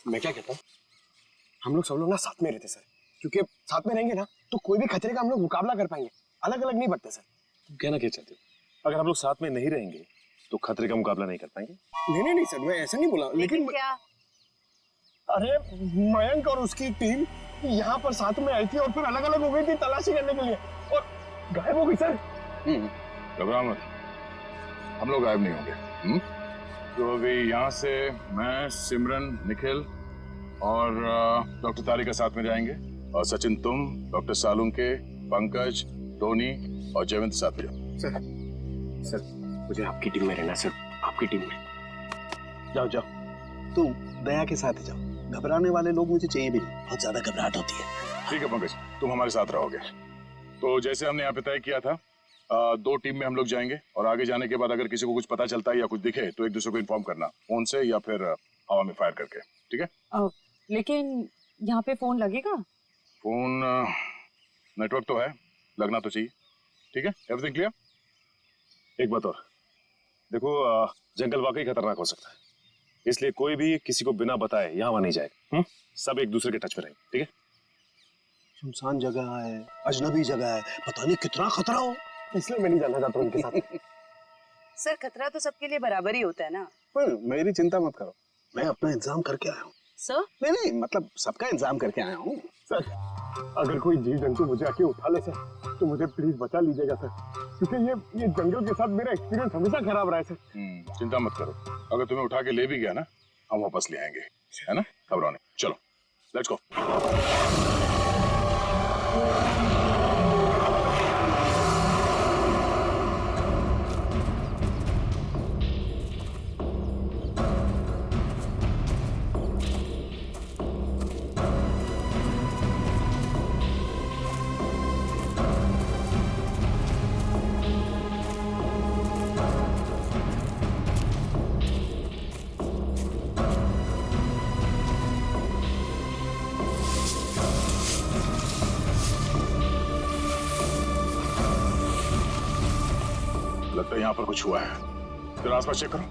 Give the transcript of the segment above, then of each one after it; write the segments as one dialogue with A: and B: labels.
A: मैं क्या कहता हूँ, हम लोग सब लोग ना साथ में रहते सर, क्योंकि साथ में रहेंगे ना तो कोई भी खतरे का हम लोग मुकाबला कर पाएंगे, अलग अलग नहीं बढ़ते सर।
B: तुम कहना क्या चाहते हो? अगर हम लोग साथ में नहीं रहेंगे तो खतरे का मुकाबला नहीं कर पाएंगे?
A: नहीं सर, मैं ऐसा नहीं बोला, लेकिन
C: क्या?
A: अरे मयंक और उसकी टीम यहाँ पर साथ में आई थी और फिर अलग अलग हो गई थी तलाशी करने के लिए और गायब हो गई सर।
D: घबराओ मत, हम लोग गायब नहीं होंगे। तो अभी यहाँ से मैं, सिमरन, निखिल और डॉक्टर तारिका साथ में जाएंगे, और सचिन तुम, डॉक्टर सालुंके, पंकज, टोनी और जयवंत साथ में जाओ।
A: सर मुझे आपकी टीम में रहना सर, आपकी टीम में।
E: जाओ जाओ, तुम दया के साथ जाओ, घबराने वाले लोग मुझे चाहिए भी नहीं, बहुत ज्यादा घबराहट होती है।
D: ठीक है पंकज, तुम हमारे साथ रहोगे। तो जैसे हमने यहाँ पे तय किया था, 2 टीम में हम लोग जाएंगे और आगे जाने के बाद अगर किसी को कुछ पता चलता है या कुछ दिखे तो एक दूसरे को इन्फॉर्म करना, फोन से या फिर हवा में फायर करके, ठीक है?
C: लेकिन यहाँ पे फोन लगेगा?
D: फोन नेटवर्क तो है, लगना तो चाहिए। ठीक है, एवरीथिंग क्लियर?
B: एक बात और देखो, जंगल वाकई खतरनाक हो सकता है, इसलिए कोई भी किसी को बिना बताए यहाँ वहां नहीं जाएगा। सब एक दूसरे के टच में रहेंगे, ठीक है?
E: सुनसान जगह है, अजनबी जगह है, पता नहीं कितना खतरा हो,
A: इसलिए मैं नहीं जाना चाहता उनके साथ।
C: सर खतरा तो सबके लिए बराबर ही होता है ना।
E: पर मेरी चिंता मत करो, मैं अपना इंतजाम करके आया हूँ।
C: सर
E: नहीं मतलब सबका इंतजाम करके आया हूँ।
A: सर अगर कोई जीव जंतु मुझे आके उठा ले सर तो मुझे प्लीज बचा लीजिएगा सर, क्योंकि ये जंगल के साथ मेरा एक्सपीरियंस हमेशा खराब रहा है सर।
D: चिंता मत करो, अगर तुम्हें उठा के ले भी गया ना, हम वापस ले आएंगे, है ना? घबराओ नहीं, चलो लेट्स गो। लगता है यहाँ पर कुछ हुआ है, जरा आसपास चेक करो।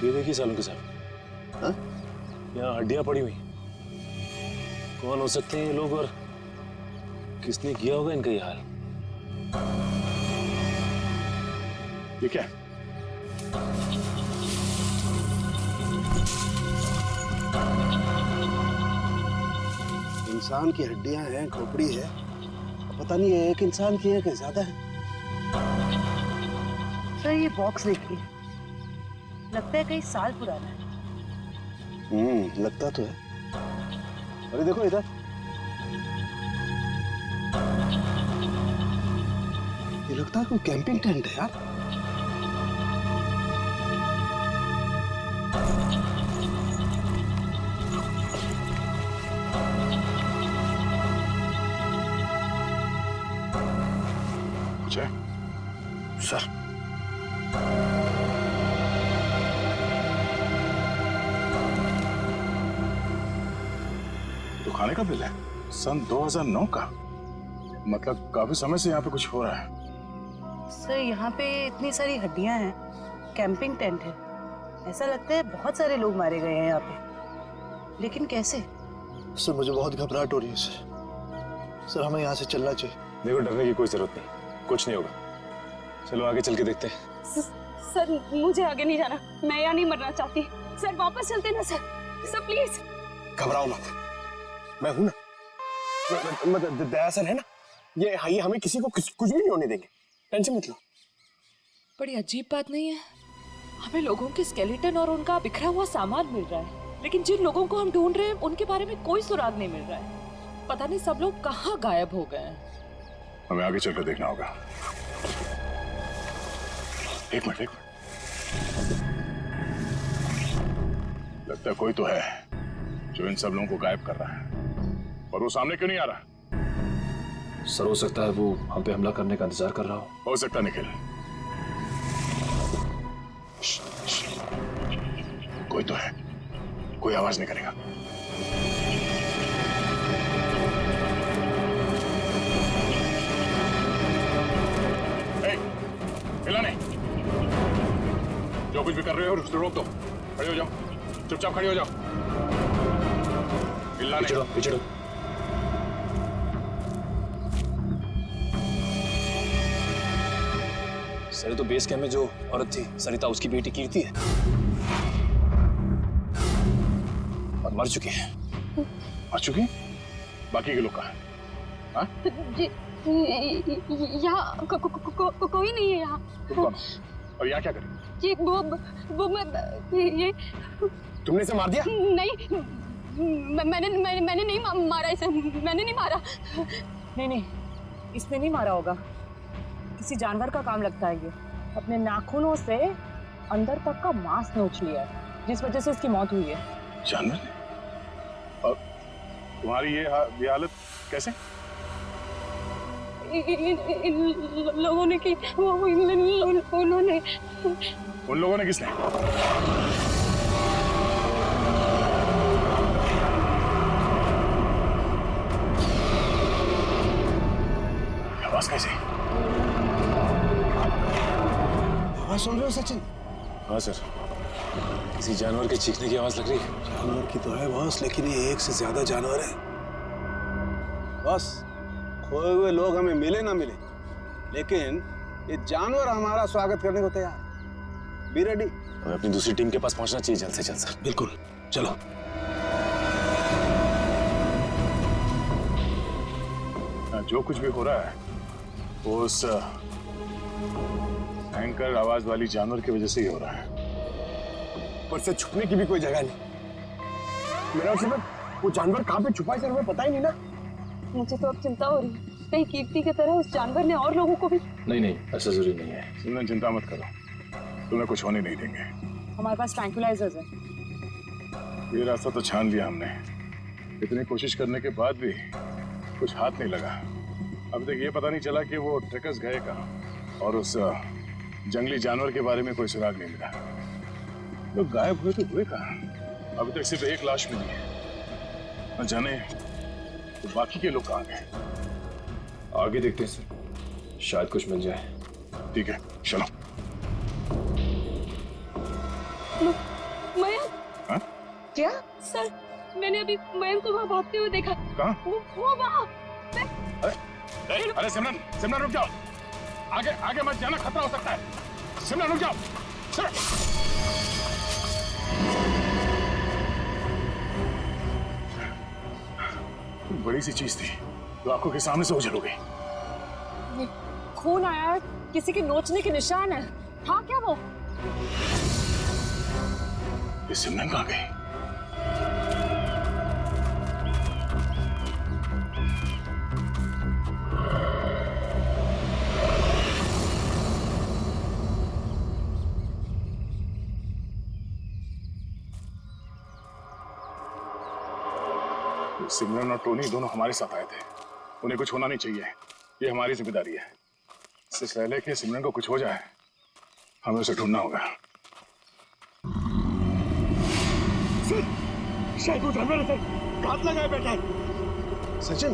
B: ये देखिए सालों के साथ,
E: हाँ?
B: यहाँ हड्डियां पड़ी हुई, कौन हो सकते हैं ये लोग और किसने किया होगा इनका ये हाल?
D: ये क्या?
E: इंसान की हड्डियां हैं, खोपड़ी है, पता नहीं है एक इंसान की है कि ज्यादा है।
C: सर ये बॉक्स देखिए, लगता है कई साल पुराना है।
E: लगता तो है। अरे देखो इधर, ये लगता है कोई कैंपिंग टेंट है यार।
D: कुछ है?
E: सर
D: तो खाने का बिल है, सन 2009 का, मतलब काफी समय से यहाँ पे कुछ हो रहा है।
C: सर यहाँ पे इतनी सारी हड्डियां हैं, कैंपिंग टेंट है, ऐसा लगता है बहुत सारे लोग मारे गए हैं यहाँ पे, लेकिन कैसे?
E: सर मुझे बहुत घबराहट हो रही है सर हमें यहाँ से चलना चाहिए।
B: देखो डरने की कोई जरूरत नहीं, कुछ नहीं होगा, चलो आगे चल के देखते हैं।
F: सर मुझे आगे नहीं जाना, मैं यहाँ नहीं मरना चाहती। सर वापस चलते ना सर, सर प्लीज।
A: घबराओ मत, मैं हूं ना, मतलब दया सर है ना, ये हमें किसी को कुछ भी नहीं होने देंगे, टेंशन मत लो।
G: बड़ी अजीब बात नहीं है, हमें लोगों के स्केलेटन और उनका बिखरा हुआ सामान मिल रहा है, लेकिन जिन लोगों को हम ढूंढ रहे हैं उनके बारे में कोई सुराग नहीं मिल रहा है। पता नहीं सब लोग कहाँ गायब हो गए हैं।
D: हमें आगे चलकर देखना होगा। एक मिनट, लगता है कोई तो है जो इन सब लोगों को गायब कर रहा है, और वो सामने क्यों नहीं आ रहा?
B: सर हो सकता है वो हम पे हमला करने का इंतजार कर रहा
D: हो सकता है निखिल। कोई तो है, कोई आवाज नहीं करेगा। हिला नहीं, जो कुछ भी कर रहे हो उसको रोक दो। खड़े हो जाओ, चुपचाप खड़े हो जाओ। हिलना नहीं।
B: पिछड़ो।
H: सर तो बेस कैंप में जो औरत थी सरिता, उसकी बेटी कीर्ति है और मर चुकी है।
D: मर चुकी? बाकी के लोग कहाँ हैं? हाँ?
F: जी यहाँ कोई नहीं है यहाँ।
D: तुम कौन हो? और यहाँ क्या करें?
F: ये वो मैं ये
A: तुमने इसे मार दिया?
F: नहीं, मैंने नहीं मारा इसे, मैंने नहीं मारा।
G: नहीं, इसने नहीं मारा होगा, किसी जानवर का काम लगता है। ये अपने नाखूनों से अंदर तक का मांस नोच लिया है, जिस वजह से इसकी मौत हुई है।
D: जानवर ने? और तुम्हारी ये हालत कैसे?
F: इन लोगों ने की, उन्होंने।
D: उन लोगों ने किसने? आवाज कैसे?
E: आवाज सुन रहे हो सचिन?
H: हाँ सर, किसी जानवर के चीखने की आवाज लग रही है।
E: जानवर की तो है बॉस, लेकिन ये एक से ज्यादा जानवर है बॉस। खोए हुए लोग हमें मिले ना मिले, लेकिन ये जानवर हमारा स्वागत करने को तैयार है। Be ready.
H: हमें अपनी दूसरी टीम के पास पहुंचना चाहिए जल्द से जल्द सर।
E: बिल्कुल, चलो।
D: जो कुछ भी हो रहा है वो उस भयंकर आवाज वाली जानवर की वजह से ही हो रहा है।
A: पर से छुपने की भी कोई जगह नहीं। मेरा मतलब वो जानवर कहाँ पे छुपा है सर, हमें पता ही नहीं ना।
F: मुझे तो अब चिंता हो रही है, कहीं कीर्ति की तरह उस जानवर ने और लोगों को भी।
H: नहीं, ऐसा जरूरी नहीं है।
D: सिमरन चिंता मत करो, तुम्हें कुछ होने नहीं देंगे।
G: हमारे पास ट्रैंक्विलाइजर्स है।
D: ये रास्ता तो छान लिया हमने, इतनी कोशिश करने के बाद भी कुछ हाथ नहीं लगा। अब तक ये पता नहीं चला कि वो ट्रैकर्स गए कहाँ, और उस जंगली जानवर के बारे में कोई सुराग नहीं मिला। लोग गायब हुए तो हुए कहाँ? अभी तक सिर्फ एक लाश मिली है, न जाने तो बाकी के लोग कहाँ गए।
H: आगे देखते हैं सर, शायद कुछ मिल जाए।
D: ठीक है, चलो।
F: मयंक?
D: हाँ?
F: क्या? सर, मैंने अभी मयंक को वहाँ भागते हुए देखा।
D: कहाँ?
F: वो वहाँ।
D: अरे सिमरन रुक जाओ, आगे मत जाना, खतरा हो सकता है। सिमरन रुक जाओ। बड़ी सी चीज थी जो आंखों के सामने से ओझल हो गई।
G: खून आया है, किसी के नोचने के निशान है। हाँ, क्या वो?
D: ये सिमरन कहाँ गई? सिमरन और टोनी दोनों हमारे साथ आए थे, उन्हें कुछ होना नहीं चाहिए, ये हमारी जिम्मेदारी है। इससे पहले कि सिमरन को कुछ हो जाए, हमें उसे ढूंढना होगा।
A: सर, शायद वो जानवर है सर, घात लगाए बैठा है।
E: सचिन,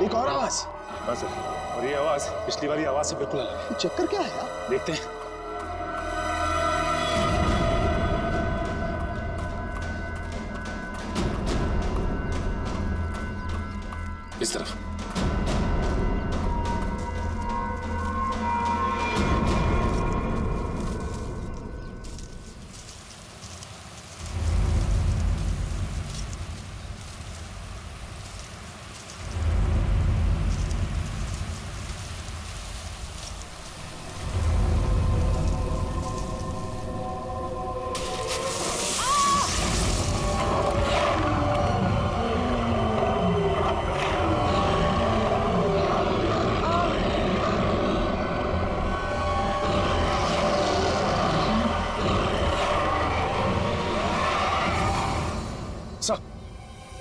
E: एक और आवाज।
H: हाँ सर, और ये आवाज पिछली वाली आवाज से बिल्कुल अलग है।
E: चक्कर क्या है यार?
H: देखते हैं। इस तरफ।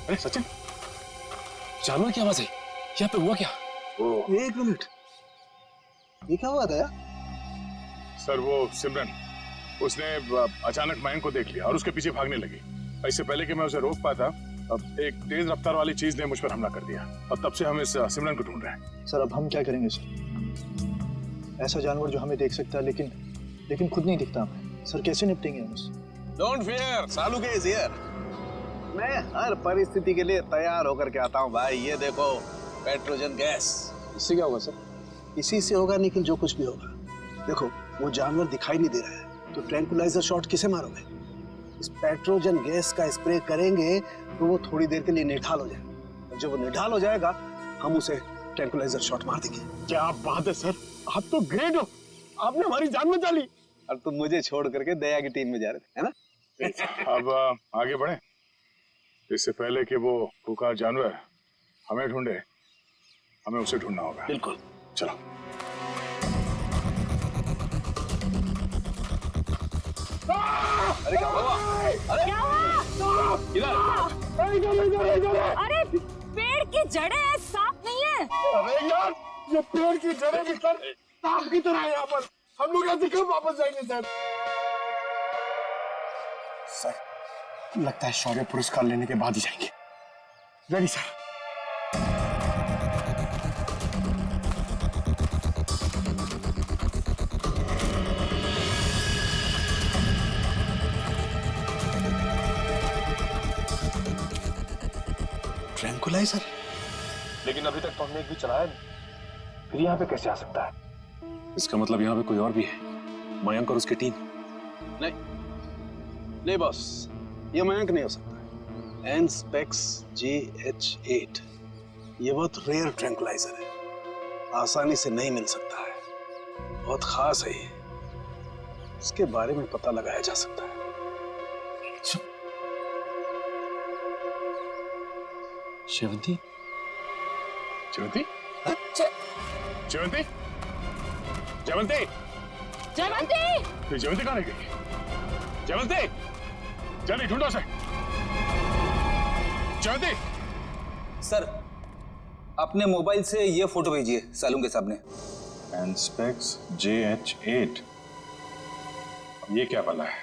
D: अरे सचिन,
H: जानवर की आवाज है, यहाँ पे हुआ क्या?
E: एक मिनट, ये क्या हुआ था यार?
D: सर वो सिमरन उसने अचानक मयंक को देख लिया और उसके पीछे भागने लगी। इससे पहले कि मैं उसे रोक पाता, अब एक तेज रफ्तार वाली चीज ने मुझ पर हमला कर दिया और तब से हम इस सिमरन को ढूंढ रहे हैं।
I: सर अब हम क्या करेंगे सर? ऐसा जानवर जो हमें देख सकता है लेकिन खुद नहीं दिखता हमें। सर कैसे निपटेंगे हम उससे?
E: डोंट फियर, सालू के इज हियर। मैं हर परिस्थिति के लिए तैयार होकर के आता हूँ भाई। ये देखो पेट्रोजन गैस।
I: इससे क्या होगा सर?
E: इसी से होगा निखिल, जो कुछ भी होगा। देखो वो जानवर दिखाई नहीं दे रहा है तो ट्रैंकुलाइजर शॉट किसे मारोगे? इस पेट्रोजन गैस का स्प्रे करेंगे तो वो थोड़ी देर के लिए निढाल हो जाएगा। जब वो निढाल हो जाएगा हम उसे ट्रैंकुलाइजर शॉट मार देंगे।
A: क्या बात है सर, आप तो ग्रेट हो, आपने हमारी जान बचा ली।
E: और तुम मुझे छोड़ करके दया की टीम में जा रहे थे, है ना?
D: अब आगे बढ़े, इससे पहले कि वो खूंखार जानवर हमें ढूंढे, हमें उसे ढूंढना होगा।
E: बिल्कुल,
D: चलो।
E: अरे क्या हुआ? अरे
F: क्या हुआ?
E: इधर
F: अरे पेड़ की जड़ें सांप नहीं है।
A: अरे यार, ये पेड़ की जड़ें भी सर सांप की तरह है यहाँ पर। हम लोग ऐसे क्यों वापस जाएंगे सर? सर लगता है शौर्य पुरस्कार लेने के बाद ही जाएंगे। Ready sir.
E: ट्रैंकुलाइजर?
B: लेकिन अभी तक तो हमने एक भी चलाया नहीं, फिर यहाँ पे कैसे आ सकता है? इसका मतलब यहाँ पे कोई और भी है, मयंक और उसकी टीम।
E: नहीं बॉस, ये मयंक नहीं हो सकता। एनस्पेक्स GH8 ये बहुत रेयर ट्रैंकुलाइजर है, आसानी से नहीं मिल सकता है, बहुत खास है ये। इसके बारे में पता लगाया जा सकता है।
H: शेवंती?
D: जयवंती? जयवंती? जयवंती?
F: जयवंती!
D: तो जयवंती कहाँ रह गई? जयवंती! जल्दी ढूंढो उसे। जयवंती!
J: सर अपने मोबाइल से ये फोटो भेजिए सालू के सामने।
B: एनस्पेक्स JH8,
D: ये क्या बला है?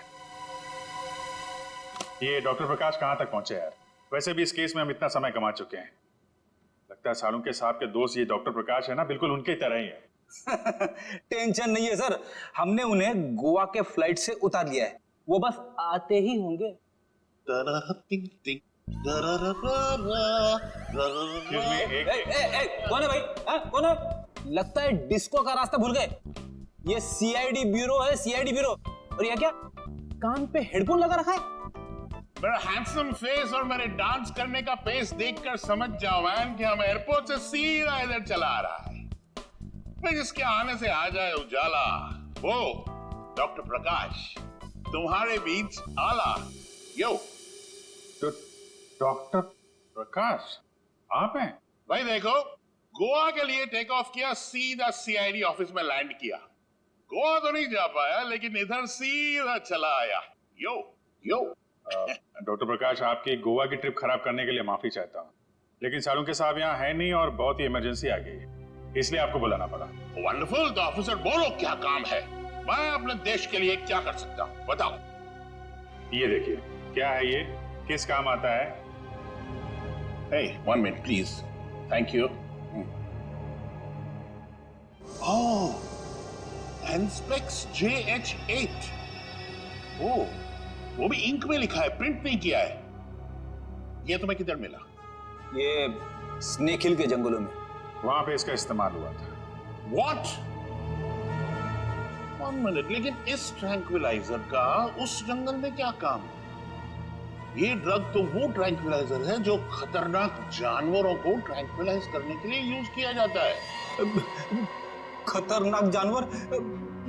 D: ये डॉक्टर प्रकाश कहाँ तक पहुंचे यार? वैसे भी इस केस में हम इतना समय कमा चुके हैं। लगता है सालुंके साहब के दोस्त ये डॉक्टर प्रकाश है ना, बिल्कुल उनके तरह ही है।
J: टेंशन नहीं है सर, हमने उन्हें गोवा के फ्लाइट से उतार लिया है, वो बस आते ही होंगे। कौन है भाई? कौन है? लगता है डिस्को का रास्ता भूल गए। ये CID ब्यूरो है, CID ब्यूरो। और ये क्या कान पे हेडफोन लगा रखा है?
K: मेरा हैंडसम फेस और मेरे डांस करने का पेस देखकर समझ जाओ मैन कि हम एयरपोर्ट से सीधा इधर चला आ रहा है। फिर जिसके आने से आ जाए उजाला, वो डॉक्टर प्रकाश तुम्हारे बीच आला। यो
D: तो डॉक्टर प्रकाश आप हैं?
K: भाई देखो, गोवा के लिए टेक ऑफ किया, सीधा CID ऑफिस में लैंड किया। गोवा तो नहीं जा पाया लेकिन इधर सीधा चला आया। यो यो
D: डॉक्टर प्रकाश, आपकी गोवा की ट्रिप खराब करने के लिए माफी चाहता हूँ, लेकिन सालुंके साहब यहाँ है नहीं और बहुत ही इमरजेंसी आ गई है, इसलिए आपको बुलाना पड़ा।
K: वंडरफुल। तो ऑफिसर बोलो क्या काम है, मैं अपने देश के लिए क्या कर सकता हूँ, बताओ।
D: ये देखिए, क्या है ये, किस काम आता है?
K: Hey, 1 minute please. Thank you. Oh, Anspex JH8. Oh, वो भी इंक में लिखा है, प्रिंट नहीं किया है। ये तुम्हें किधर मिला?
J: ये स्नेक हिल के जंगलों में,
D: वहां पे इसका इस्तेमाल हुआ था।
K: What? 1 minute, लेकिन इस ट्रैंक्विलाइजर का उस जंगल में क्या काम है? ये ड्रग तो वो ट्रैंक्विलाइजर है जो खतरनाक जानवरों को ट्रैंक्विलाइज करने के लिए यूज किया जाता है।
J: खतरनाक जानवर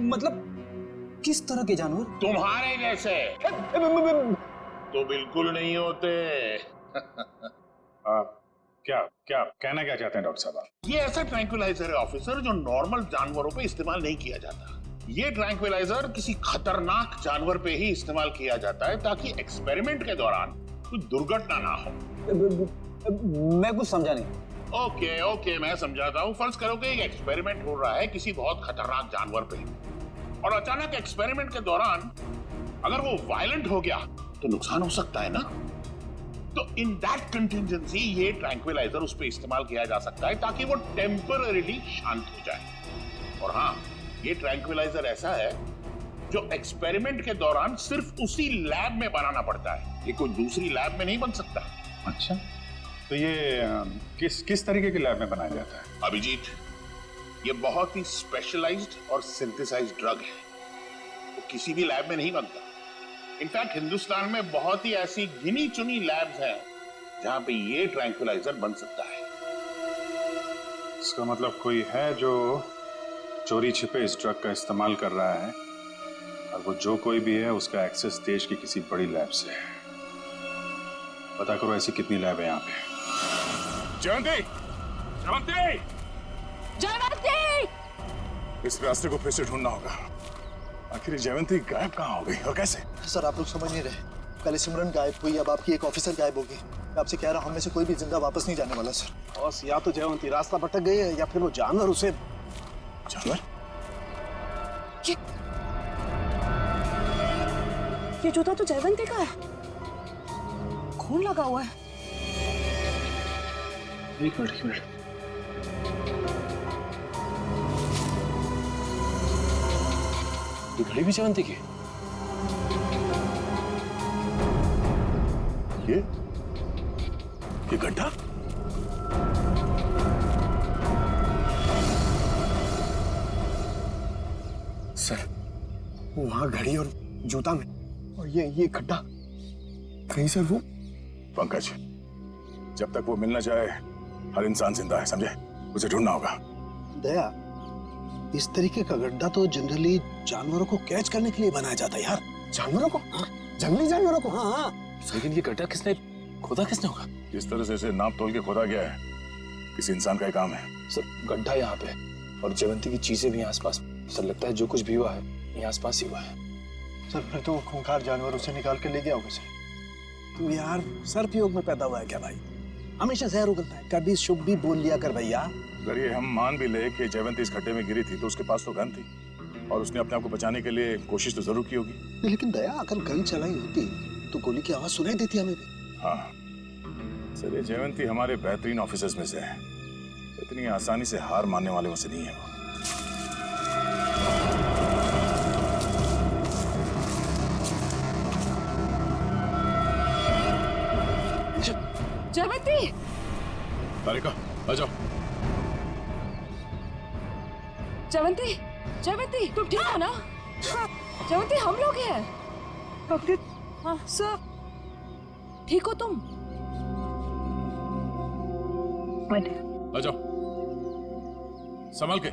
J: मतलब किस तरह के जानवर?
K: तुम्हारे जैसे तो बिल्कुल नहीं होते।
D: क्या क्या कहना क्या चाहते हैं डॉक्टर साहब?
K: ये ऐसा ट्रैंक्विलाइजर है ऑफिसर जो नॉर्मल जानवरों पे इस्तेमाल नहीं किया जाता। ये ट्रैंक्विलाइजर किसी खतरनाक जानवर पे ही इस्तेमाल किया जाता है ताकि एक्सपेरिमेंट के दौरान कोई दुर्घटना ना हो।
J: मैं कुछ समझा नहीं।
K: ओके मैं समझाता हूँ। फर्ज करो कि एक एक्सपेरिमेंट हो रहा है किसी बहुत खतरनाक जानवर पे, और अचानक एक्सपेरिमेंट के दौरान अगर वो वायलेंट हो गया तो नुकसान हो सकता है ना। तो इन दैट कंटिजेंसी ये ट्रैंक्विलाइजर उस पर इस्तेमाल किया जा सकता है ताकि वो टेम्पररीली शांत हो जाए। और हाँ, ये ट्रैंक्विलाइजर ऐसा है जो एक्सपेरिमेंट के दौरान सिर्फ उसी लैब में बनाना पड़ता है, ये कोई दूसरी लैब में नहीं बन सकता।
D: अच्छा, तो ये किस तरीके के लैब में बनाया जाता है?
K: अभिजीत, ये बहुत ही स्पेशलाइज्ड और सिंथेसाइज्ड ड्रग है, वो किसी भी लैब में नहीं बनता। इनफैक्ट हिंदुस्तान में बहुत ही ऐसी गिनी चुनी लैब्स हैं जहां पे ये ट्रैंक्विलाइजर बन सकता है।
D: इसका मतलब कोई है जो चोरी छिपे इस ड्रग का इस्तेमाल कर रहा है, और वो जो कोई भी है उसका एक्सेस देश की किसी बड़ी लैब से है। पता करो ऐसी कितनी लैब है यहाँ पे।
K: जयंती! जयंती!
G: जयवंती!
D: इस रास्ते को फिर से ढूंढना होगा। आखिर जयवंती गायब कहाँ हो गई और कैसे?
I: सर आप लोग समझ नहीं रहे, पहले सिमरन गायब हुई, अब आपकी एक ऑफिसर गायब होगी। मैं आपसे कह रहा हूँ, हम में से कोई भी जिंदा वापस नहीं जाने वाला सर।
E: बॉस, या तो जयवंती रास्ता भटक गई है या फिर वो जानवर उसे।
D: जानवर?
C: ये जूता तो जयवंती का है, खून लगा हुआ है।
I: एक मिनट।
H: ये घड़ी भी जयवंती की?
D: ये गड्ढा?
A: सर, वहां घड़ी और जूता में, और ये गड्ढा कहीं सर वो।
D: पंकज, जब तक वो मिलना चाहे हर इंसान जिंदा है, समझे? उसे ढूंढना होगा।
E: दया, इस तरीके का गड्ढा तो जनरली जानवरों को कैच करने के लिए बनाया जाता है यार।
A: जानवरों को? जंगली जानवरों को?
E: हाँ।
H: लेकिन ये गड्ढा किसने खोदा होगा?
D: जिस तरह से इसे नाप तोल के खोदा गया है, किसी इंसान का ही काम है।
H: सर गड्ढा यहाँ पे और जयवंती की चीजें भी आसपास। सर लगता है जो कुछ भी हुआ है ये आसपास ही हुआ है।
I: सर फिर तो खूंखार जानवर उसे निकाल के ले गया होगा सर।
E: तू यार सर्पयोग में पैदा हुआ है क्या भाई? हमेशा जहर उगलता है, कभी शुभ भी बोल लिया कर भैया।
D: अगर ये हम मान भी ले कि जयवंती इस गड्ढे में गिरी थी तो उसके पास तो गन थी और उसने अपने आप को बचाने के लिए कोशिश तो जरूर की होगी।
E: लेकिन दया, अगर गन चलाई होती तो गोली की आवाज सुनाई देती हमें भी।
D: हाँ सर, ये जयवंती हमारे बेहतरीन ऑफिसर्स में से है, इतनी आसानी से हार मानने वाले में से नहीं है वो।
G: जयवंती!
D: तारिका, आ जाओ।
G: जयवंती! जयवंती, तुम ठीक हो ना? जयवंती, हम लोग हैं।
C: डॉक्टर,
G: हाँ
C: सर,
G: ठीक हो तुम?
D: आ जाओ, संभल के।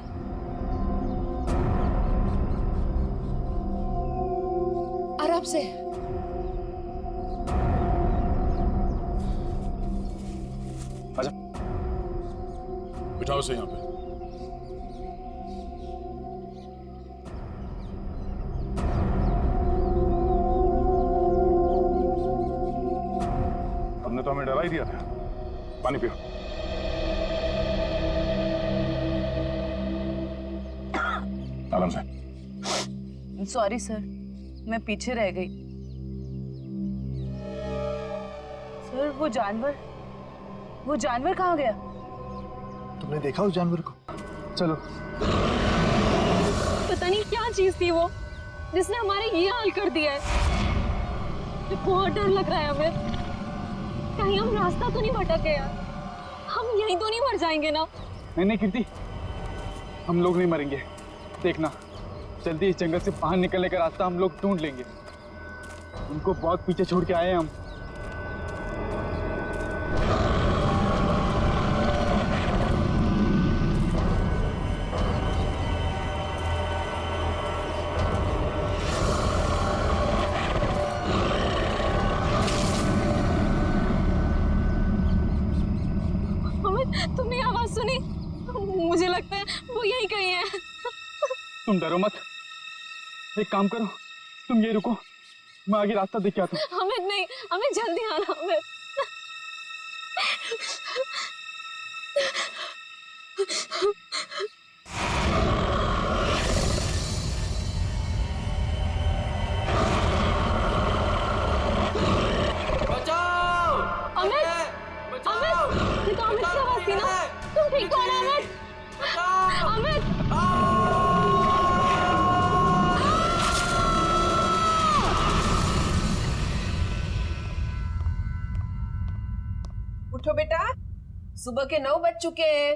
G: आराम से।
D: आजा, बिठाओ से यहाँ पे। हमने तो हमें डरा ही दिया था। पानी पियो। आराम से।
C: सॉरी सर, मैं पीछे रह गई। सर वो जानवर कहाँ गया?
I: तुमने देखा उस जानवर को? चलो।
F: पता नहीं क्या चीज थी वो जिसने हमारे ये हाल कर दिया है। बहुत डर लग रहा है हमें। कहीं हम रास्ता तो नहीं भटक गए यार? हम यहीं तो नहीं मर जाएंगे ना?
L: नहीं कीर्ति, हम लोग नहीं मरेंगे। देखना, जल्दी इस जंगल से बाहर निकलने का रास्ता हम लोग ढूंढ लेंगे। उनको बहुत पीछे छोड़ के आए हैं हम।
F: तुमने आवाज सुनी? मुझे लगता है वो यहीं कहीं है।
L: तुम डरो मत, एक काम करो, तुम ये रुको, मैं आगे रास्ता देख के आता हूँ।
F: हमें नहीं, हमें जल्दी आना। हमें
M: उठो बेटा, सुबह के 9 बज चुके हैं,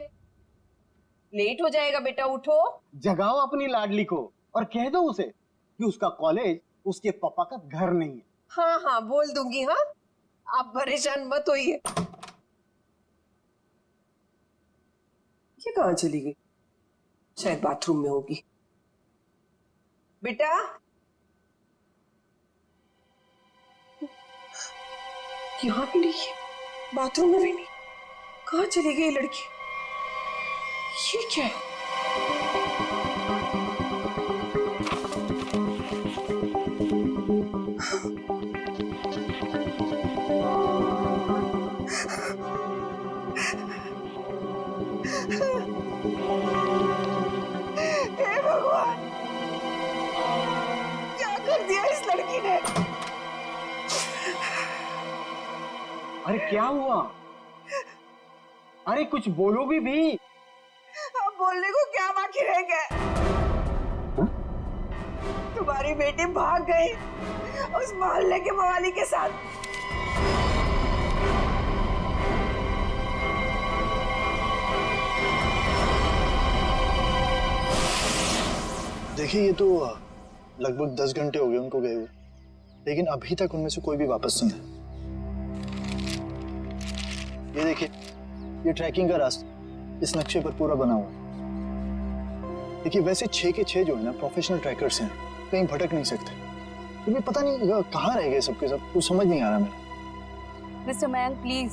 M: लेट हो जाएगा बेटा, उठो।
L: जगाओ अपनी लाडली को और कह दो उसे कि उसका कॉलेज उसके पापा का घर नहीं है।
M: हाँ हाँ बोल दूंगी। हाँ, आप परेशान मत होइए। ये कहाँ चली गई? शायद बाथरूम में होगी। बेटा, यहाँ भी नहीं है, बाथरूम में भी नहीं। कहाँ चली गई लड़की? ये क्या है? हे भगवान, क्या कर दिया इस लड़की ने?
L: अरे क्या हुआ? अरे कुछ बोलो भी।
M: अब बोलने को क्या बाकी रह गया? तुम्हारी बेटी भाग गई उस मोहल्ले के मवाली के साथ।
I: देखिए, ये तो लगभग 10 घंटे हो गए उनको गए हुए, लेकिन अभी तक उनमें से कोई भी वापस नहीं है। ये देखिए, ये ट्रैकिंग का रास्ता इस नक्शे पर पूरा बना हुआ है। देखिए, वैसे 6 के 6 जो है ना प्रोफेशनल ट्रैकर्स हैं, कहीं भटक नहीं सकते। लेकिन पता नहीं कहाँ रह गए सबके सब, कुछ समझ नहीं आ रहा मेरे।
N: मिस्टर मयंक प्लीज,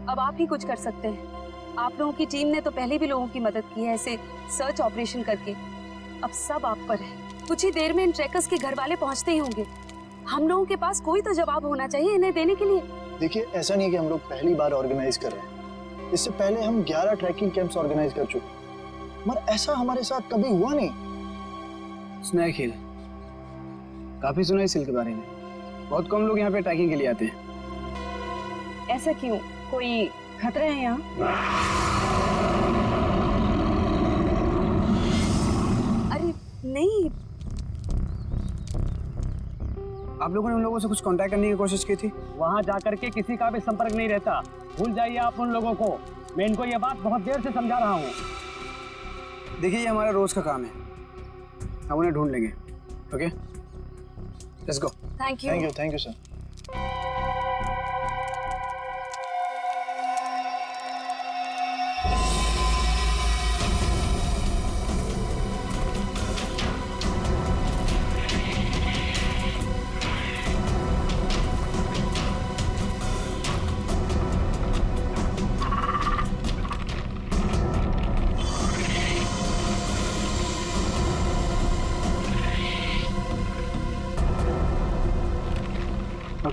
N: अब आप ही कुछ कर सकते हैं। आप लोगों की टीम ने तो पहले भी लोगों की मदद की है ऐसे सर्च ऑपरेशन करके। अब सब आप पर है। कुछ ही देर में इन ट्रैकर्स के घर वाले पहुंचते ही होंगे। हम लोगों के पास कोई तो जवाब होना चाहिए इन्हें देने के लिए।
I: देखिए, ऐसा नहीं है कि हम लोग पहली बार ऑर्गेनाइज कर रहे हैं। इससे पहले हम 11 ट्रैकिंग कैंप्स ऑर्गेनाइज कर चुके, मगर ऐसा हमारे साथ कभी हुआ नहीं।
J: स्नैक हिल, काफी सुना इस हिल के बारे में। बहुत कम लोग यहाँ पे ट्रैकिंग के लिए आते हैं।
N: ऐसा क्यों? कोई खतरा है यहाँ? अरे नहीं।
J: आप लोगों ने उन लोगों से कुछ कांटेक्ट करने की कोशिश की थी?
L: वहां जाकर के किसी का भी संपर्क नहीं रहता। भूल जाइए आप उन लोगों को। मैं इनको ये बात बहुत देर से समझा रहा हूँ।
J: देखिए, ये हमारा रोज का काम है, हम उन्हें ढूंढ लेंगे। Okay, let's go.
N: Thank you.
I: Thank you sir.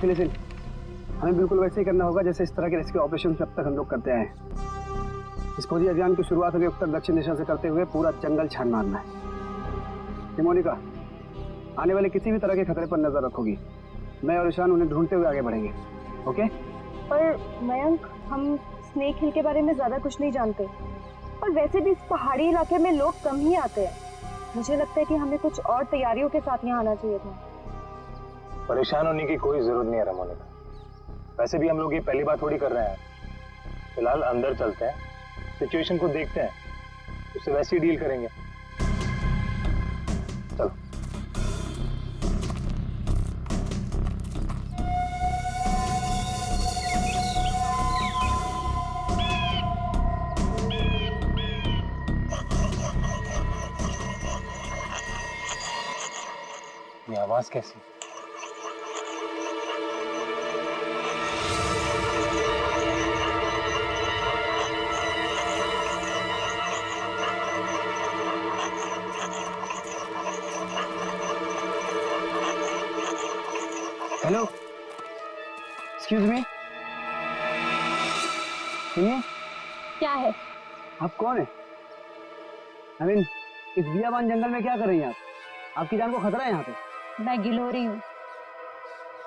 J: लेकिन हमें बिल्कुल वैसे ही करना होगा जैसे इस तरह के रेस्क्यू ऑपरेशन अब तक हम लोग करते आए हैं। इस खोजी अभियान की शुरुआत हमें उत्तर दक्षिण दिशा से करते हुए पूरा जंगल छान मारना है। मोनिका, आने वाले किसी भी तरह के खतरे पर नजर रखोगी। मैं और ईशान उन्हें ढूंढते हुए आगे बढ़ेंगे। ओके?
F: पर मयंक, हम स्नेक हिल के बारे में ज्यादा कुछ नहीं जानते, और वैसे भी इस पहाड़ी इलाके में लोग कम ही आते हैं। मुझे लगता है कि हमें कुछ और तैयारियों के साथ यहाँ आना चाहिए था।
H: परेशान होने की कोई जरूरत नहीं है रमोनिका। वैसे भी हम लोग ये पहली बार थोड़ी कर रहे हैं। फिलहाल अंदर चलते हैं, सिचुएशन को देखते हैं, उससे वैसे ही डील करेंगे। चलो। ये आवाज कैसी?
J: हेलो, एक्सक्यूज मी, सुनिए।
F: क्या है?
J: आप कौन है? आई मीन, इस बियाबान जंगल में क्या कर रही हैं आप? आपकी जान को खतरा है यहाँ पे।
F: मैं गिलोरी हूँ,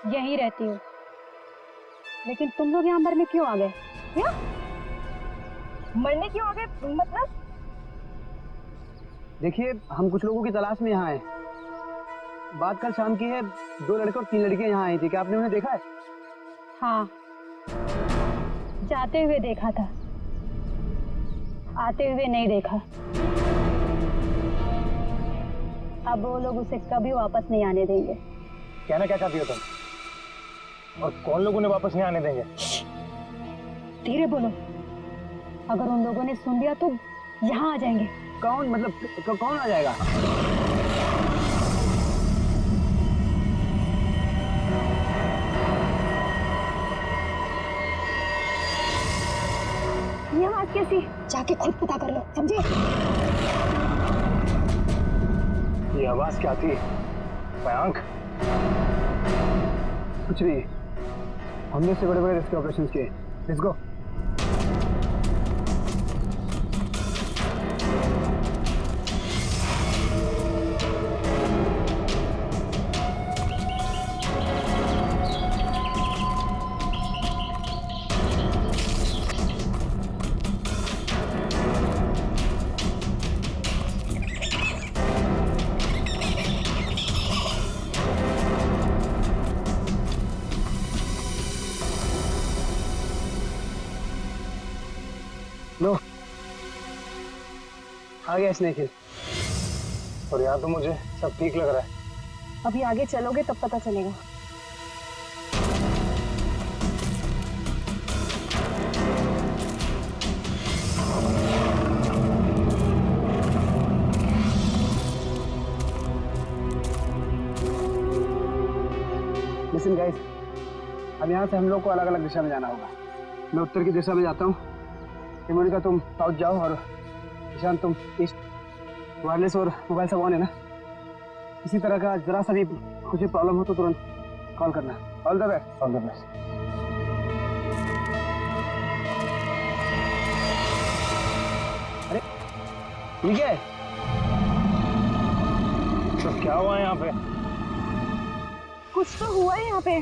F: यहीं रहती हूँ। लेकिन तुम लोग यहाँ मरने क्यों आ गए? क्या मरने क्यों आ गए? मतलब?
J: देखिए, हम कुछ लोगों की तलाश में यहाँ आए। बात कल शाम की है, 2 लड़के और 3 लड़कियां यहाँ आई थी। क्या आपने उन्हें देखा है?
F: हाँ,
O: जाते हुए देखा था, आते हुए नहीं देखा। अब वो लोग उसे कभी वापस नहीं आने देंगे।
H: कहना क्या चाहती हो तुम? और कौन लोग उन्हें वापस नहीं आने देंगे?
O: धीरे बोलो, अगर उन लोगों ने सुन लिया तो यहाँ आ जाएंगे।
J: कौन? मतलब कौन आ जाएगा?
O: ये आवाज कैसी? जाके खुद पता कर लो, समझे?
H: ये आवाज क्या थी? मयांक?
J: कुछ नहीं, हमने से बड़े बड़े रेस्क्यू ऑपरेशंस किए। Let's go. लो, आ गया स्नेक हिल।
H: और यहाँ तो मुझे सब ठीक लग रहा है।
O: अभी आगे चलोगे तब पता चलेगा।
J: लिसन गाइस, अब यहाँ से हम लोग को अलग अलग दिशा में जाना होगा। मैं उत्तर की दिशा में जाता हूँ, मोनिका तुम साउथ जाओ, और ईशान तुम ईस्ट। वायरलेस और मोबाइल सब ऑन है ना? किसी तरह का जरा सा भी कुछ भी प्रॉब्लम हो तो तुरंत कॉल करना। All the best.
H: All the best.
J: अरे ठीक है,
H: तो क्या हुआ यहाँ पे?
O: कुछ तो हुआ है यहाँ पे।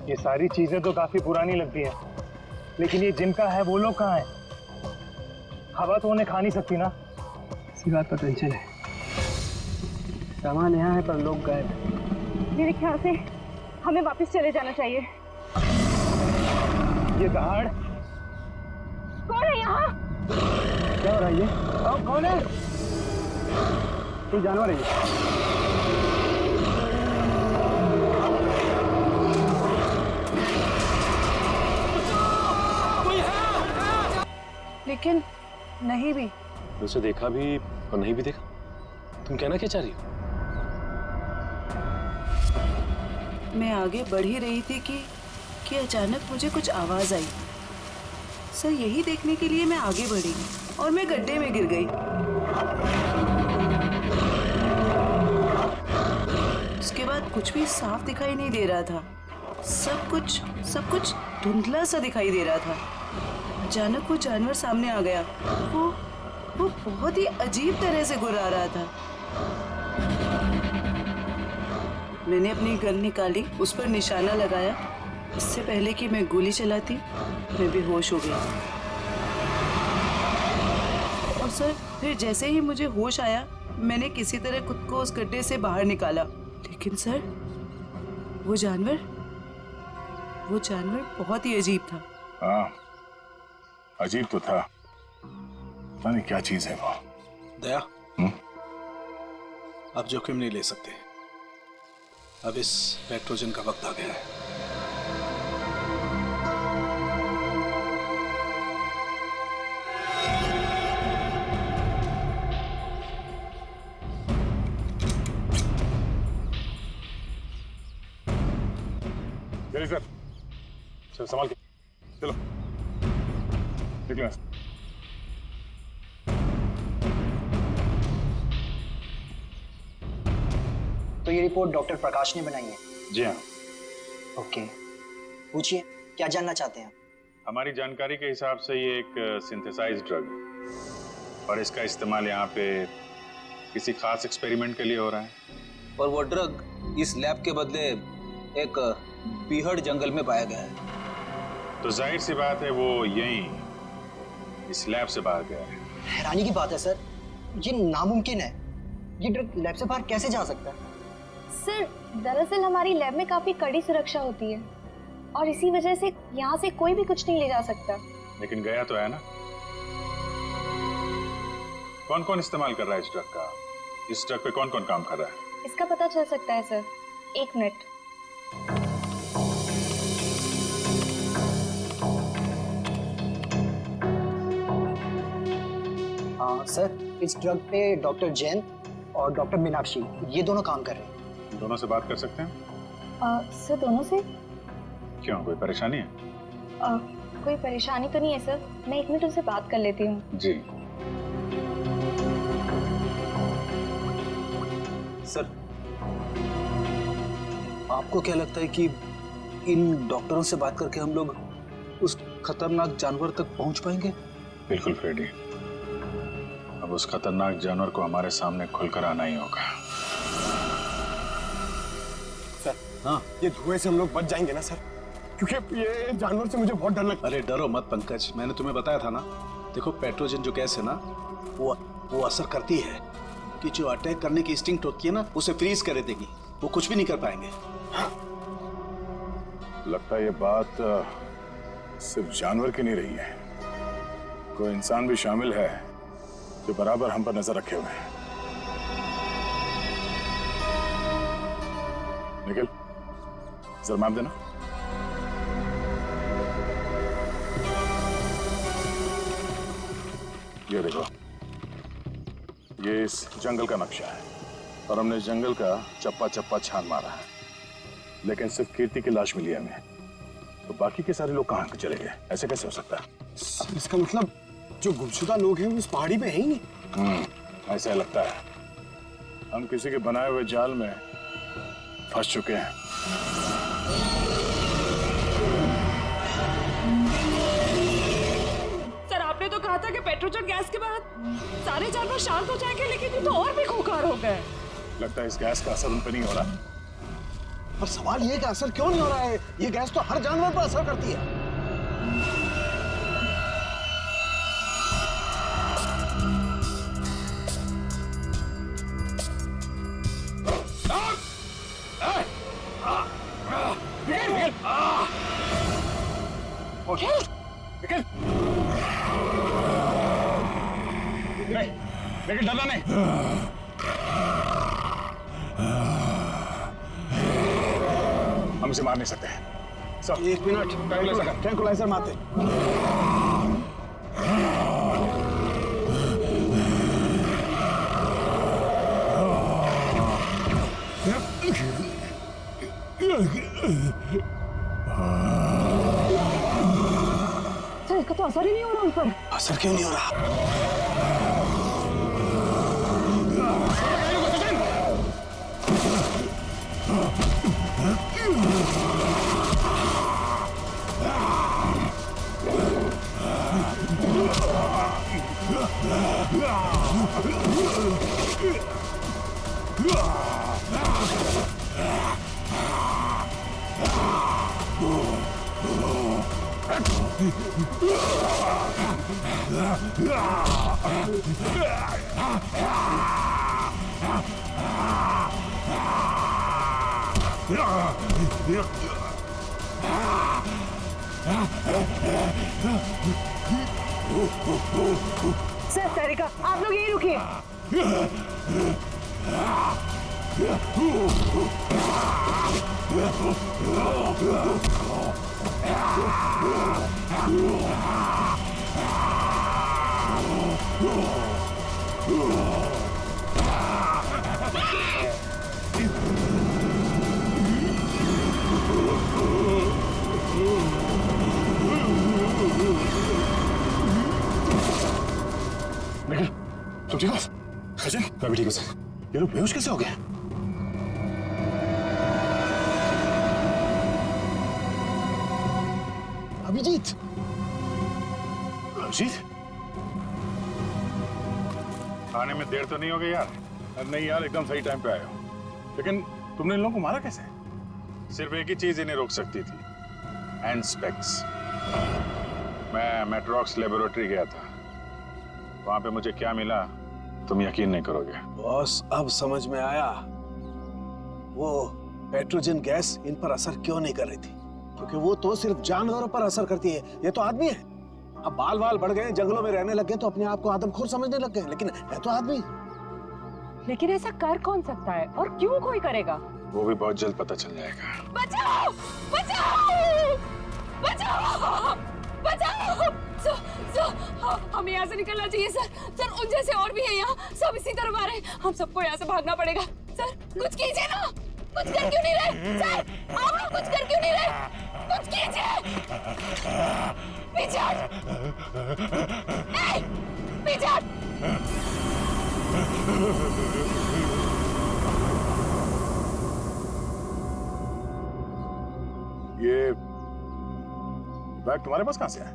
H: ये सारी चीजें तो काफी पुरानी लगती हैं, लेकिन ये जिनका है वो लोग कहाँ हैं? हवा तो उन्हें खा नहीं सकती ना।
J: इसी बात पर टेंशन है। सामान यहाँ है पर लोग गायब।
O: मेरे ख्याल से हमें वापस चले जाना चाहिए।
H: ये दहाड़
O: कौन है यहाँ?
J: क्या हो रहा है ये? कौन है? कोई जानवर है ये?
C: लेकिन नहीं भी।
B: उसे देखा भी और नहीं भी देखा। तुम कहना क्या चाह रही हो?
C: मैं आगे बढ़ ही रही थी कि अचानक मुझे कुछ आवाज आई। सर यही देखने के लिए मैं आगे बढ़ी और मैं गड्ढे में गिर गई। उसके बाद कुछ भी साफ दिखाई नहीं दे रहा था। सब कुछ धुंधला सा दिखाई दे रहा था। अचानक वो जानवर सामने आ गया। वो बहुत ही अजीब तरह से गुर्रा रहा था। मैंने अपनी गन निकाली, उस पर निशाना लगाया। इससे पहले कि मैं गोली चलाती, मैं बेहोश हो गई। और सर फिर जैसे ही मुझे होश आया, मैंने किसी तरह खुद को उस गड्ढे से बाहर निकाला। लेकिन सर वो जानवर बहुत ही अजीब था।
D: हाँ, अजीब तो था। पता नहीं क्या चीज है वो।
E: दया, अब जोखिम नहीं ले सकते। अब इस पेट्रोजन का वक्त आ गया है।
B: सर, चल संभाल के चलो, निकलो।
I: तो ये रिपोर्ट डॉक्टर प्रकाश ने बनाई है?
B: जी हाँ।
I: ओके, पूछिए, क्या जानना चाहते हैं?
D: हमारी जानकारी के हिसाब से ये एक सिंथेसाइज्ड ड्रग है और इसका इस्तेमाल यहाँ पे किसी खास एक्सपेरिमेंट के लिए हो रहा है।
E: और वो ड्रग इस लैब के बदले एक बीहड़ जंगल में पाया गया है।
D: तो जाहिर सी बात है वो यहीं इस लैब से बाहर गया है।
I: हैरानी की बात है सर, ये नामुमकिन है। ये ड्रग लैब से बाहर कैसे जा सकता है?
O: सर, दरअसल हमारी लैब में काफी कड़ी सुरक्षा होती है और इसी वजह से यहाँ से कोई भी कुछ नहीं ले जा सकता।
D: लेकिन गया तो है ना? कौन कौन इस्तेमाल कर रहा है इस ड्रग का? इस ड्रग पे कौन कौन काम कर रहा है?
O: इसका पता चल सकता है सर। 1 मिनट।
I: सर, इस ड्रग पे डॉक्टर जैन और डॉक्टर मीनाक्षी ये दोनों काम कर रहे हैं।
D: दोनों से बात कर सकते हैं?
O: सर, दोनों से?
D: क्यों, कोई परेशानी है?
O: कोई परेशानी तो नहीं है सर, मैं 1 मिनट उनसे बात कर लेती हूँ।
D: जी।
E: सर, आपको क्या लगता है कि इन डॉक्टरों से बात करके हम लोग उस खतरनाक जानवर तक पहुंच पाएंगे?
D: बिल्कुल फ्रेडी, अब उस खतरनाक जानवर को हमारे सामने खुलकर आना ही होगा।
A: सर, हाँ, ये धुएं से हम लोग बच जाएंगे ना सर? क्योंकि ये जानवर से मुझे बहुत डर लगता है।
E: अरे डरो मत पंकज, मैंने तुम्हें बताया था ना। देखो, पेट्रोजन जो गैस है ना, वो असर करती है कि जो अटैक करने की इंस्टिंक्ट होती है ना, उसे फ्रीज कर देगी। वो कुछ भी नहीं कर पाएंगे।
D: लगता है ये बात सिर्फ जानवर की नहीं रही है, कोई इंसान भी शामिल है जो बराबर हम पर नजर रखे हुए हैं। निखिल, जरा मैप देना। ये देखो, ये इस जंगल का नक्शा है और हमने इस जंगल का चप्पा चप्पा छान मारा है, लेकिन सिर्फ कीर्ति की लाश मिली हमें। तो बाकी के सारे लोग कहाँ चले गए? ऐसे कैसे हो सकता है?
A: इसका मतलब जो गुमशुदा लोग हैं वो इस पहाड़ी पे है ही नहीं।
D: ऐसा लगता है हम किसी के बनाए हुए जाल में फंस चुके हैं।
G: सर, आपने तो कहा था कि पेट्रोजन गैस के बाद सारे जानवर शांत हो जाएंगे, लेकिन ये तो और भी खूंखार हो गए।
D: लगता है इस गैस का असर उन पर नहीं हो रहा।
E: पर सवाल ये कि असर क्यों नहीं हो रहा है? ये गैस तो हर जानवर पर असर करती है।
D: लेकिन डरना नहीं। हम इसे मार नहीं सकते। सब
E: 1 मिनट, ट्रैंकुलाइजर मारते।
O: सर, इसका तो असर ही नहीं हो रहा उन पर।
E: असर क्यों नहीं हो रहा?
M: सर, तारिका, आप लोग यहीं रुकिए।
B: निखिल, तुम ठीक हो? सचिन, मैं भी ठीक हूँ सर। ये लोग बेहोश कैसे हो गए?
E: अभिजीत,
B: अभिजीत,
D: आने में देर तो नहीं हो गई यार? नहीं यार, एकदम सही टाइम पे आए हो। लेकिन तुमने इन लोगों को मारा कैसे? सिर्फ एक ही चीज इन्हें रोक सकती थी, एंस्पेक्स। मैं मेट्रॉक्स लेबोरेटरी गया था, वहां पे मुझे क्या मिला तुम यकीन नहीं करोगे।
E: बॉस अब समझ में आया वो पेट्रोजन गैस इन पर असर क्यों नहीं कर रही थी, क्योंकि वो तो सिर्फ जानवरों पर असर करती है, ये तो आदमी है। अब बाल बाल बढ़ गए, जंगलों में रहने लग गए तो अपने आप को आदमखोर समझने लग गए, लेकिन है तो आदमी।
G: लेकिन ऐसा कर कौन सकता है और क्यों कोई करेगा?
D: वो भी बहुत जल्द पता चल जाएगा।
F: बचाओ बचाओ बचाओ बचाओ। हमें यहाँ से निकलना चाहिए सर। सर उन जैसे और भी हैं यहाँ, सब इसी तरफ आ रहे हैं। हम सबको यहाँ से भागना पड़ेगा। सर कुछ कीजिए ना, कुछ कर क्यों नहीं रहे? सर आप लोग कुछ कर क्यों नहीं रहे? कुछ कीजिए। पीछे हट। पीछे हट।
D: ये बैग तुम्हारे पास कहां से आया?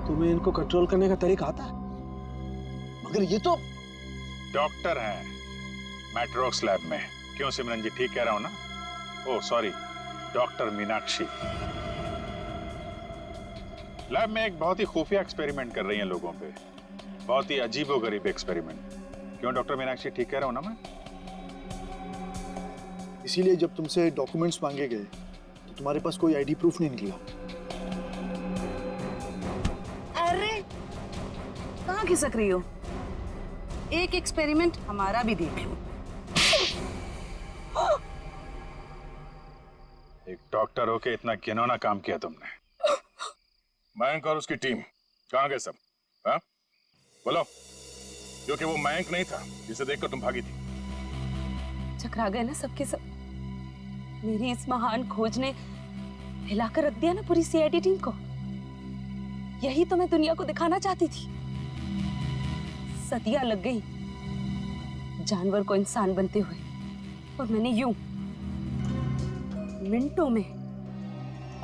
E: तुम्हें इनको कंट्रोल करने का तरीका आता है? मगर ये तो
D: डॉक्टर हैं मैट्रोक्स लैब में। क्यों सिमरन जी, ठीक कह रहा हूं ना? Oh sorry, doctor Meenakshi. Lab में एक बहुत ही खुफिया एक्सपेरिमेंट कर रही हैं लोगों पे, बहुत ही अजीबोगरीब एक्सपेरिमेंट। क्यों डॉक्टर मीनाक्षी, ठीक कह रहा हूं ना मैं?
I: इसीलिए जब तुमसे डॉक्यूमेंट्स मांगे गए तो तुम्हारे पास कोई आईडी प्रूफ नहीं निकला।
C: अरे कहाँ खिसक रही हो? एक एक्सपेरिमेंट हमारा भी देख लो।
D: एक डॉक्टर होके इतना घिनौना काम किया तुमने। मयंक और उसकी टीम कहाँ गए सब? हाँ बोलो, क्योंकि वो मयंक नहीं था जिसे देखकर तुम भागी थी।
N: चकरा गए ना सबके सब। मेरी इस महान खोज ने हिलाकर रख दिया ना पूरी सीआईडी टीम को। यही तो मैं दुनिया को दिखाना चाहती थी। सदियां लग गई जानवर को इंसान बनते हुए, और मैंने यूं मिनटों में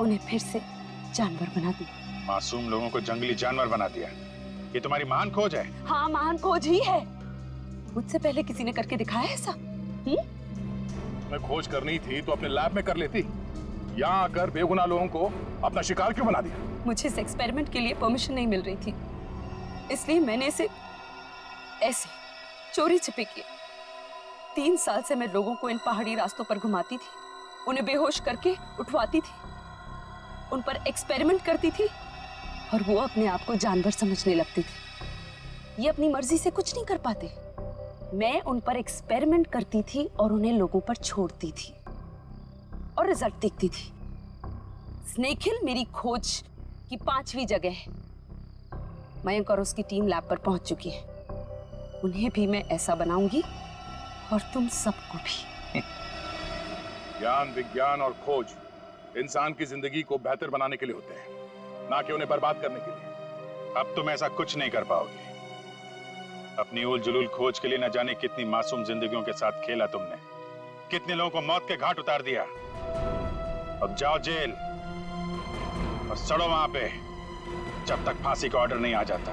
N: उन्हें फिर से जानवर बना दिया।
D: मासूम लोगों को जंगली जानवर बना दिया। ये तुम्हारी महान खोज है?
N: हाँ महान खोज ही है। मुझसे पहले किसी ने करके दिखाया ऐसा?
D: तुम्हें खोज करनी थी तो अपने लैब में कर लेती। यहाँ आकर बेगुनाह लोगों को अपना शिकार क्यों बना दिया?
N: मुझे इस एक्सपेरिमेंट के लिए परमिशन नहीं मिल रही थी, इसलिए मैंने इसे ऐसे चोरी छिपे किया। 3 साल से मैं लोगों को इन पहाड़ी रास्तों पर घुमाती थी, उन्हें बेहोश करके उठवाती थी, उन पर एक्सपेरिमेंट करती थी, और वो अपने आप को जानवर समझने लगती थी। ये अपनी मर्जी से कुछ नहीं कर पाते। मैं उन पर एक्सपेरिमेंट करती थी और उन्हें लोगों पर छोड़ती थी, और रिजल्ट देखती थी। स्नेक हिल मेरी खोज की 5वीं जगह है। मयंक और उसकी टीम लैब पर पहुंच चुकी है। उन्हें भी मैं ऐसा बनाऊंगी, और तुम सबको भी।
D: ज्ञान, विज्ञान और खोज इंसान की जिंदगी को बेहतर बनाने के लिए होते हैं, ना कि उन्हें बर्बाद करने के लिए। अब तुम ऐसा कुछ नहीं कर पाओगे। अपनी उल जुलूल खोज के लिए न जाने कितनी मासूम जिंदगियों के साथ खेला तुमने, कितने लोगों को मौत के घाट उतार दिया। अब जाओ जेल और सड़ो वहां पे जब तक फांसी का ऑर्डर नहीं आ जाता।